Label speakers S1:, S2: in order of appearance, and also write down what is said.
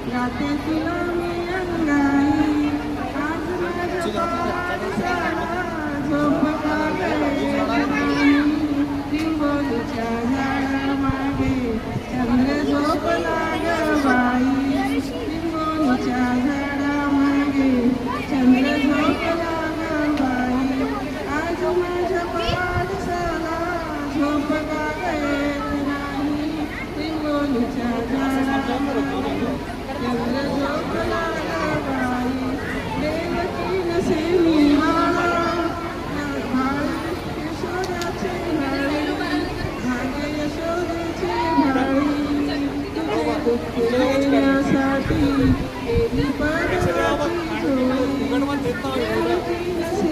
S1: गाते तुला मी अंगाई आज माझ्या पावसाळा झोप लिंबोलीच्या झाडामागे चंद्र झोपला ग बाई लिंबोलीच्या झाडामागे चंद्र झोपला ग बाई आज माझ्या पावसाळा झोप येत नाही लिंबोलीच्या झाडामागे चंद्र झोपला ग बाई देवकी नसे निवाळा भाई यशोदाचे भाई भाग्य यशोदेचे भाई तुझे दुःख देण्यासाठी केली पदराची जोडी देवकी नसे